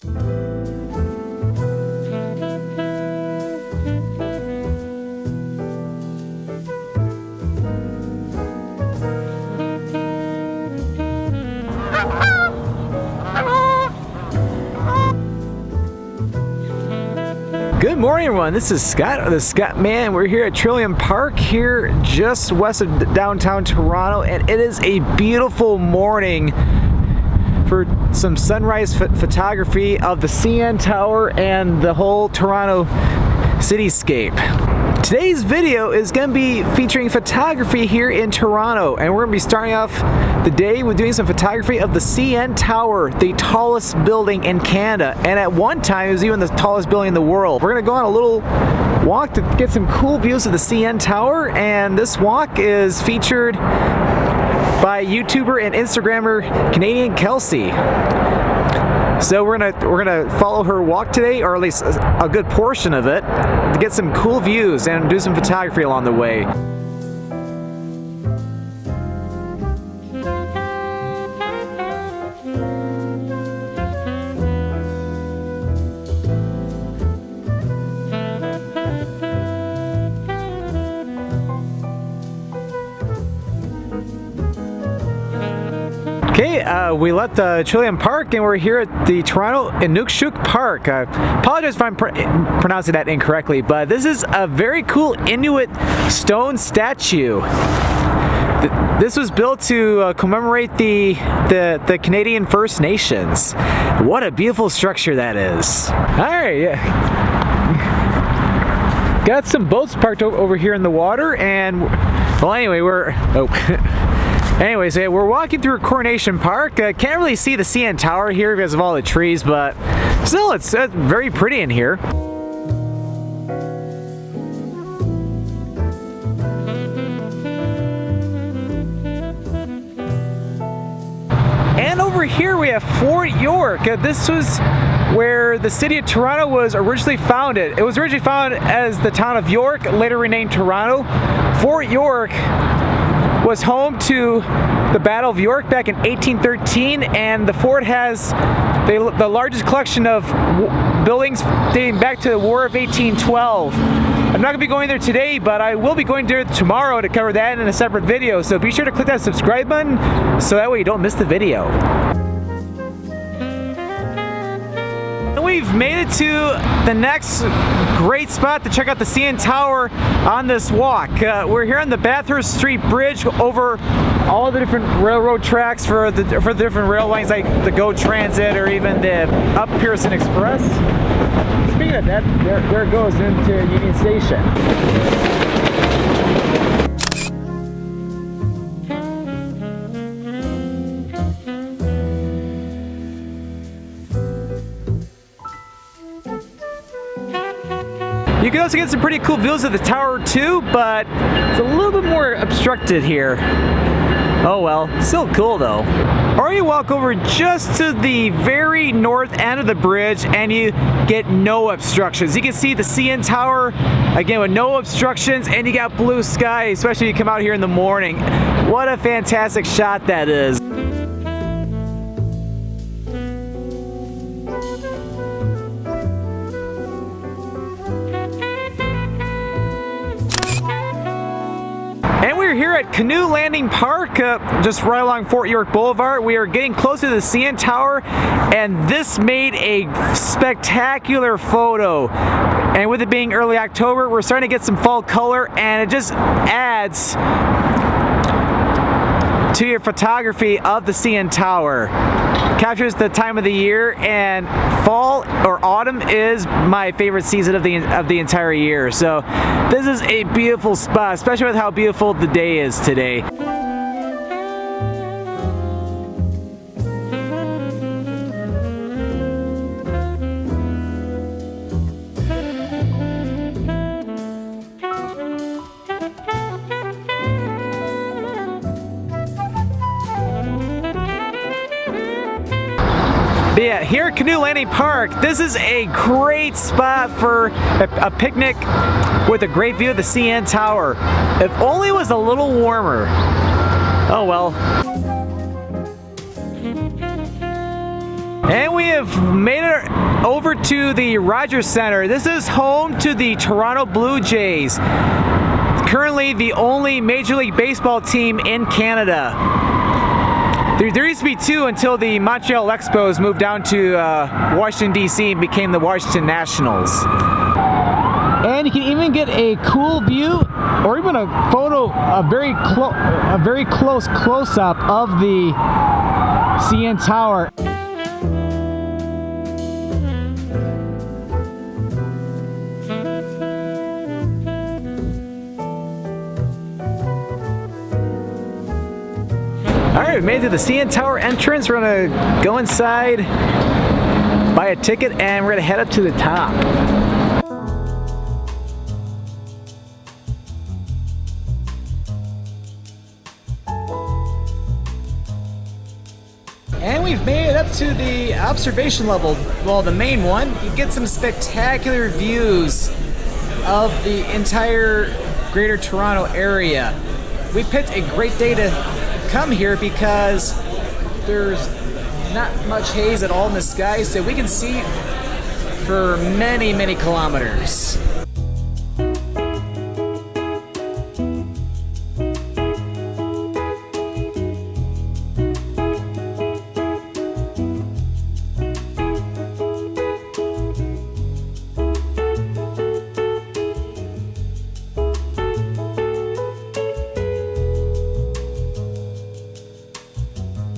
Good morning, everyone. This is Scott, the Scott Man. We're here at Trillium Park, here just west of downtown Toronto, and it is a beautiful morning for some sunrise photography of the CN Tower and the whole Toronto cityscape. Today's video is going to be featuring photography here in Toronto, and we're going to be starting off the day with doing some photography of the CN Tower, the tallest building in Canada, and at one time it was even the tallest building in the world. We're going to go on a little walk to get some cool views of the CN Tower, and this walk is featured by YouTuber and Instagrammer Canadian Kelsey. So we're gonna follow her walk today, or at least a good portion of it, to get some cool views and do some photography along the way. Okay, we left Trillium Park and we're here at the Toronto Inukshuk Park. I apologize if I'm pronouncing that incorrectly, but this is a very cool Inuit stone statue. This was built to commemorate the Canadian First Nations. What a beautiful structure that is. Alright, yeah. Got some boats parked over here in the water, and well, anyway, anyways, we're walking through Coronation Park. Can't really see the CN Tower here because of all the trees, but still, it's very pretty in here. And over here we have Fort York. This was where the city of Toronto was originally founded. It was originally founded as the town of York, later renamed Toronto. Fort York was home to the Battle of York back in 1813, and the fort has the largest collection of buildings dating back to the War of 1812. I'm not going to be going there today, but I will be going there tomorrow to cover that in a separate video, so be sure to click that subscribe button so that way you don't miss the video. We've made it to the next great spot to check out the CN Tower on this walk. We're here on the Bathurst St Bridge over all the different railroad tracks for the different rail lines, like the GO Transit or even the Up Pearson Express. Speaking of that, there it goes into Union Station. You can also get some pretty cool views of the tower too, but it's a little bit more obstructed here. Oh well, still cool though. Or you walk over just to the very north end of the bridge and you get no obstructions. You can see the CN Tower, again, with no obstructions, and you got blue sky, especially when you come out here in the morning. What a fantastic shot that is. And we're here at Canoe Landing Park, just right along Fort York Boulevard. We are getting closer to the CN Tower, and this made a spectacular photo. And with it being early October, we're starting to get some fall color, and it just adds to your photography of the CN Tower. Captures the time of the year, and fall or autumn is my favorite season of the entire year. So this is a beautiful spot, especially with how beautiful the day is today. But yeah, here at Canoe Landing Park, this is a great spot for a picnic with a great view of the CN Tower. If only it was a little warmer. Oh well. And we have made over to the Rogers Center. This is home to the Toronto Blue Jays. Currently the only Major League Baseball team in Canada. There used to be two until the Montreal Expos moved down to Washington, D.C. and became the Washington Nationals. And you can even get a cool view or even a photo, a very close close-up of the CN Tower. Alright, we made it to the CN Tower entrance. We're gonna go inside, buy a ticket, and we're gonna head up to the top. And we've made it up to the observation level, well, the main one. You get some spectacular views of the entire Greater Toronto area. We picked a great day to come here because there's not much haze at all in the sky, so we can see for many, many kilometers.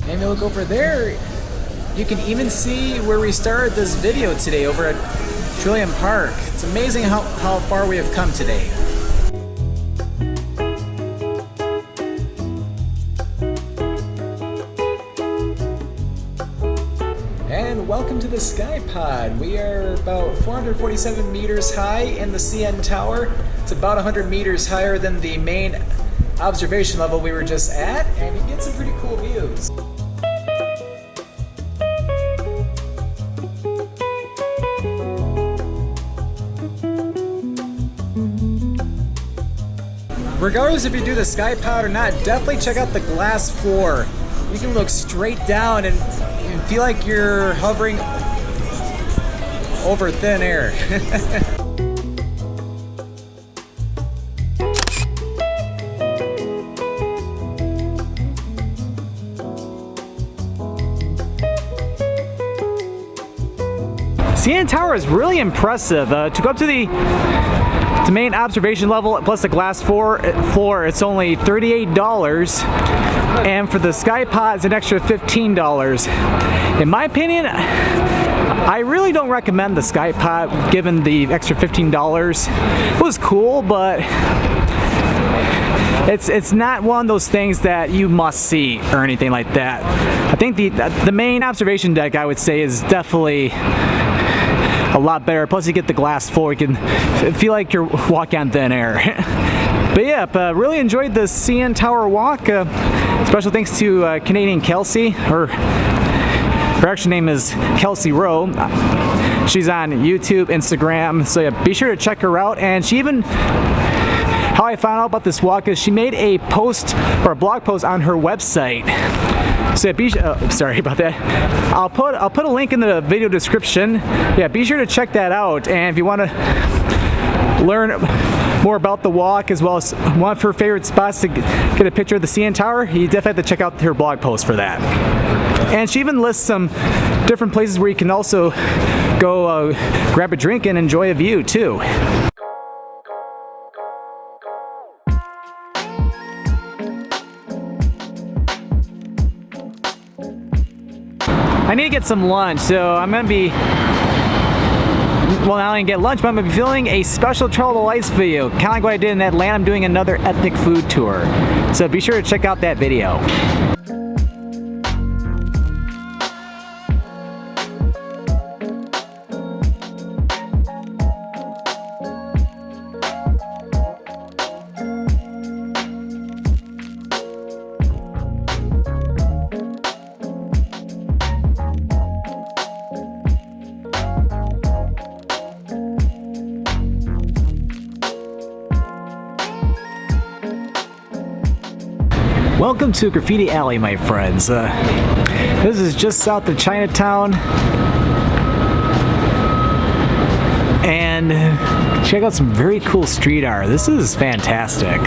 And we look over there, you can even see where we started this video today over at Trillium Park. It's amazing how far we have come today. And welcome to the Sky Pod. We are about 447 meters high in the CN Tower. It's about 100 meters higher than the main observation level we were just at, and you get some pretty cool views. Regardless if you do the Sky Pod or not, definitely check out the glass floor. You can look straight down and feel like you're hovering over thin air. CN Tower is really impressive. To go up to the main observation level plus the glass floor, it's only $38, and for the Sky Pod it's an extra $15. In my opinion, I really don't recommend the Sky Pod given the extra $15. It was cool, but it's not one of those things that you must see or anything like that. I think the main observation deck, I would say, is definitely a lot better. Plus you get the glass floor, you can feel like you're walking on thin air. But yeah, really enjoyed the CN Tower walk. Special thanks to Canadian Kelsey. Her actual name is Kelsey Rowe. She's on YouTube, Instagram, so yeah, be sure to check her out. And she even, how I found out about this walk is she made a post or a blog post on her website. So yeah, sorry about that. I'll put a link in the video description. Yeah, be sure to check that out. And if you want to learn more about the walk as well as one of her favorite spots to get a picture of the CN Tower, you definitely have to check out her blog post for that. And she even lists some different places where you can also go grab a drink and enjoy a view too. I need to get some lunch, so I'm going to be, well, not only get lunch, but I'm going to be filming a special Travel the Lights video. Kind of like what I did in Atlanta. I'm doing another ethnic food tour. So be sure to check out that video. Welcome to Graffiti Alley, my friends. This is just south of Chinatown. and check out some very cool street art. This is fantastic.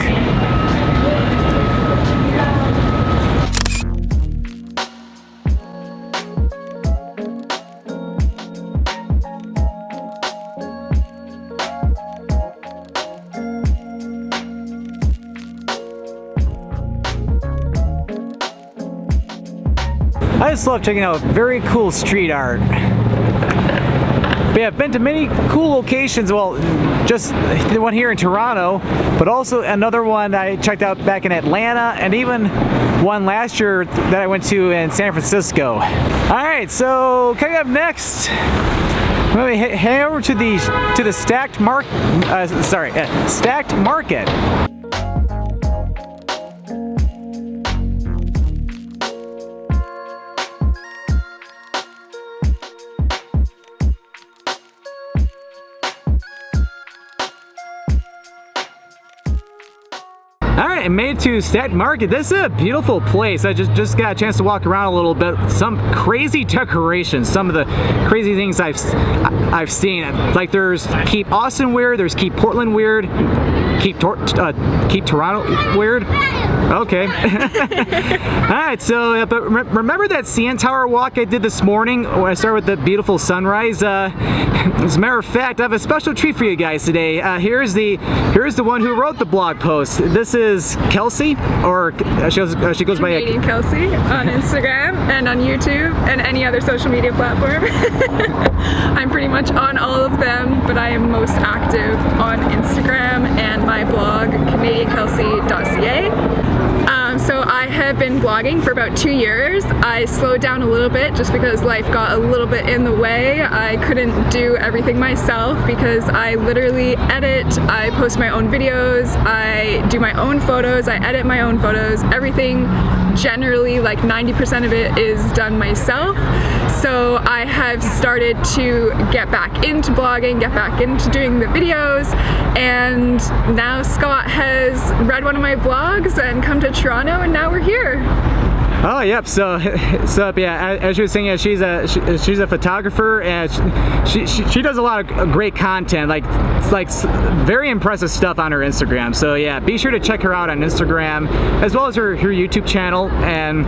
I just love checking out very cool street art. But yeah, I've been to many cool locations, well, just the one here in Toronto, but also another one I checked out back in Atlanta, and even one last year that I went to in San Francisco. Alright, so coming up next, I'm going to head over to the Stackt Market. Alright, I made it to Stackt Market. This is a beautiful place. I just got a chance to walk around a little bit. Some crazy decorations, some of the crazy things I've seen. Like there's Keep Austin weird, there's Keep Portland weird, Keep Toronto weird. Okay. Alright, so but remember that CN Tower walk I did this morning when I started with the beautiful sunrise? As a matter of fact, I have a special treat for you guys today. Here's the one who wrote the blog post. This is Kelsey, or she goes by Kelsey on Instagram and on YouTube and any other social media platform. I'm pretty much on all of them, but I am most active on Instagram and my blog, CanadianKelsey.ca. So I have been blogging for about 2 years. I slowed down a little bit just because life got a little bit in the way. I couldn't do everything myself because I literally edit, I post my own videos, I do my own photos, I edit my own photos, everything generally like 90% of it is done myself. So I have started to get back into blogging, get back into doing the videos, and now Scott has read one of my blogs and come to Toronto, and now we're here. Oh, yep. So yeah, as you were saying, she's a photographer, and she does a lot of great content, like very impressive stuff on her Instagram. So yeah, be sure to check her out on Instagram as well as her YouTube channel, and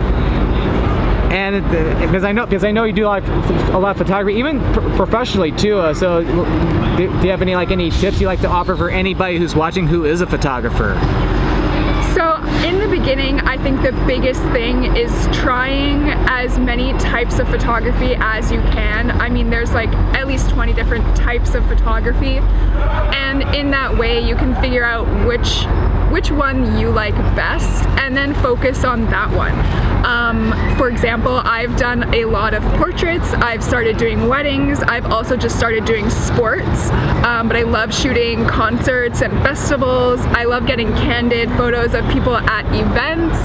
because I know you do a lot of photography, even professionally too. So do you have any tips you like to offer for anybody who's watching who is a photographer? So in the beginning, I think the biggest thing is trying as many types of photography as you can. I mean, there's like at least 20 different types of photography, and in that way you can figure out which one you like best and then focus on that one. For example, I've done a lot of portraits, I've started doing weddings, I've also just started doing sports, but I love shooting concerts and festivals. I love getting candid photos of people at events.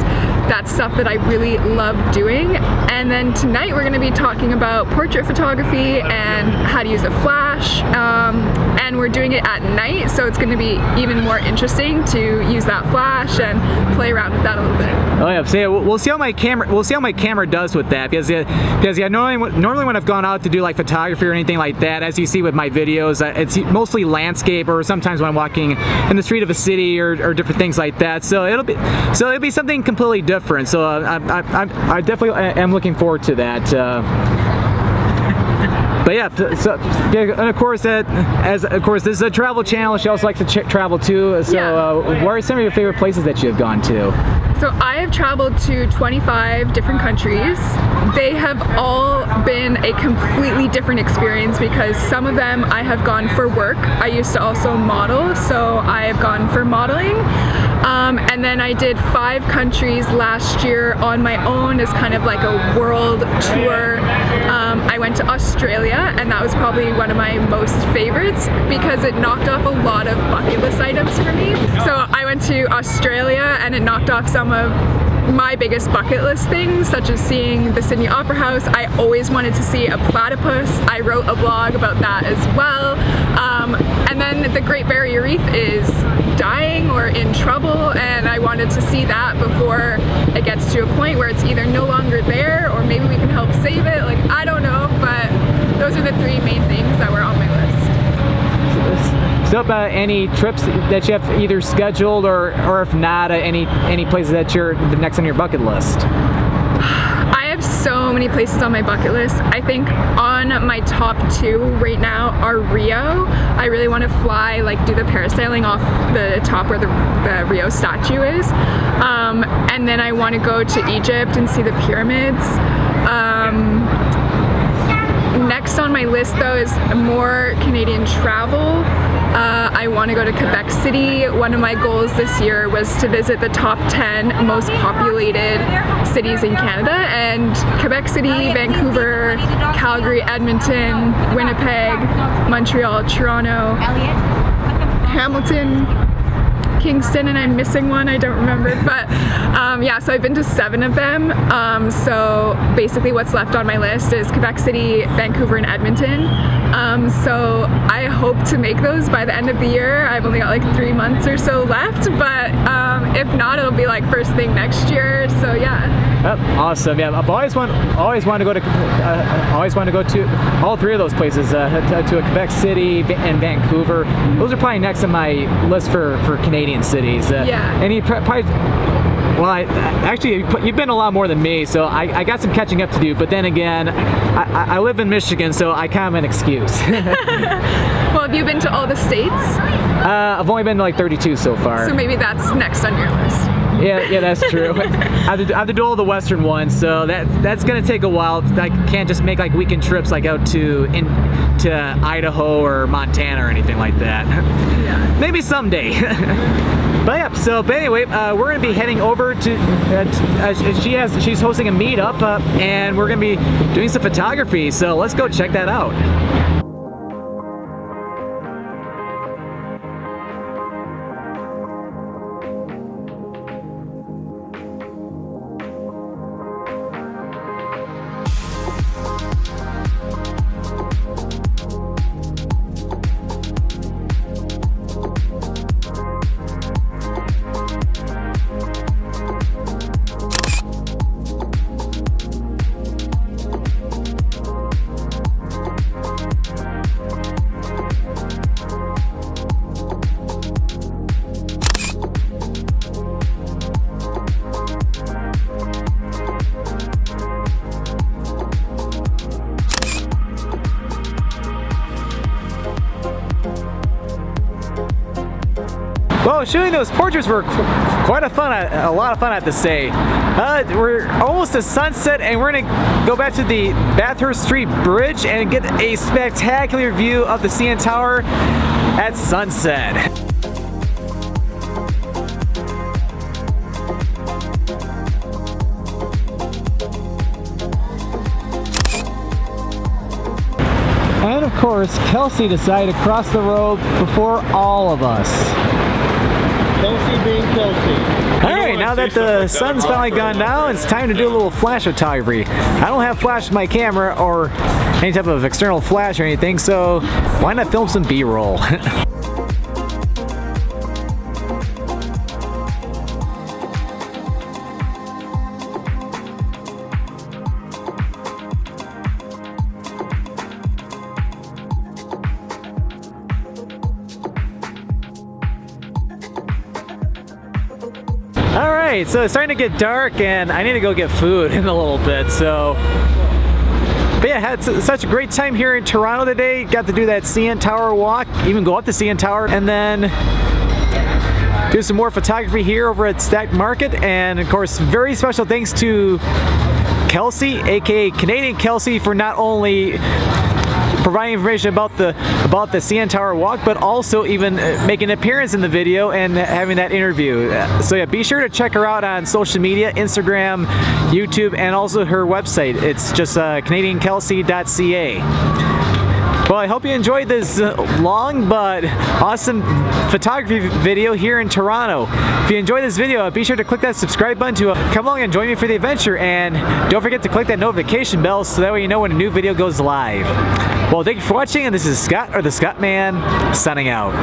That's stuff that I really love doing. And then tonight we're going to be talking about portrait photography and how to use a flash, and we're doing it at night, so it's going to be even more interesting to use that flash and play around with that a little bit. Oh yeah, so yeah, we'll see how my camera does with that, because normally when I've gone out to do like photography or anything like that, as you see with my videos, it's mostly landscape, or sometimes when I'm walking in the street of a city or different things like that. So it'll be something completely different. So I definitely am looking forward to that. But yeah, and of course this is a travel channel. She also likes to travel too. So yeah. What are some of your favorite places that you have gone to? So I have traveled to 25 different countries. They have all been a completely different experience because some of them I have gone for work. I used to also model, so I have gone for modeling. And then I did 5 countries last year on my own as kind of like a world tour. I went to Australia, and that was probably one of my most favorites because it knocked off a lot of bucket list items for me. So I went to Australia and it knocked off some of my biggest bucket list things, such as seeing the Sydney Opera House. I always wanted to see a platypus. I wrote a blog about that as well. And then the Great Barrier Reef is dying or in trouble, and I wanted to see that before it gets to a point where it's either no longer there or maybe we can help save it. Like, I don't know, but those are the 3 main things that were on my list. next up? Any trips that you have either scheduled, or if not, any places that you're the next on your bucket list? I have so many places on my bucket list. I think on my top 2 right now are Rio. I really want to fly, like do the parasailing off the top where the Rio statue is. And then I want to go to Egypt and see the pyramids. Next on my list though is more Canadian travel. I want to go to Quebec City. One of my goals this year was to visit the top 10 most populated cities in Canada, and Quebec City, Vancouver, Calgary, Edmonton, Winnipeg, Montreal, Toronto, Hamilton, Kingston, and I'm missing one, I don't remember, but yeah, so I've been to 7 of them. So basically what's left on my list is Quebec City, Vancouver, and Edmonton. So I hope to make those by the end of the year. I've only got like 3 months or so left, but if not, it'll be like first thing next year, so yeah. Oh, awesome! Yeah, I've always wanted to go to all 3 of those places. To Quebec City and Vancouver. Those are probably next on my list for Canadian cities. Yeah. Any probably. Well, actually, you've been a lot more than me, so I got some catching up to do. But then again, I live in Michigan, so I kind of have an excuse. Well, have you been to all the states? I've only been to like 32 so far. So maybe that's next on your list. Yeah, that's true. I have to do all the western ones, so that's gonna take a while. I can't just make like weekend trips like out to Idaho or Montana or anything like that. Yeah. Maybe someday. But anyway, we're gonna be heading over to. She's hosting a meetup, and we're gonna be doing some photography. So let's go check that out. Well, shooting those portraits were quite a lot of fun, I have to say. We're almost to sunset, and we're gonna go back to the Bathurst Street Bridge and get a spectacular view of the CN Tower at sunset. And of course, Kelsey decided to cross the road before all of us. Kelsey being Kelsey. Alright, now that the sun's finally gone down, it's time to do a little flash photography. I don't have flash with my camera or any type of external flash or anything, so why not film some B-roll? Alright, so it's starting to get dark and I need to go get food in a little bit, so. But yeah, I had such a great time here in Toronto today. Got to do that CN Tower walk, even go up the CN Tower, and then do some more photography here over at Stackt Market. And of course, very special thanks to Kelsey, aka Canadian Kelsey, for not only providing information about the CN Tower walk, but also even making an appearance in the video and having that interview. So yeah, be sure to check her out on social media, Instagram, YouTube, and also her website. It's just CanadianKelsey.ca. Well, I hope you enjoyed this long but awesome photography video here in Toronto. If you enjoyed this video, be sure to click that subscribe button to come along and join me for the adventure, and don't forget to click that notification bell so that way you know when a new video goes live. Well, thank you for watching, and this is Scott, or the Scott Man, signing out.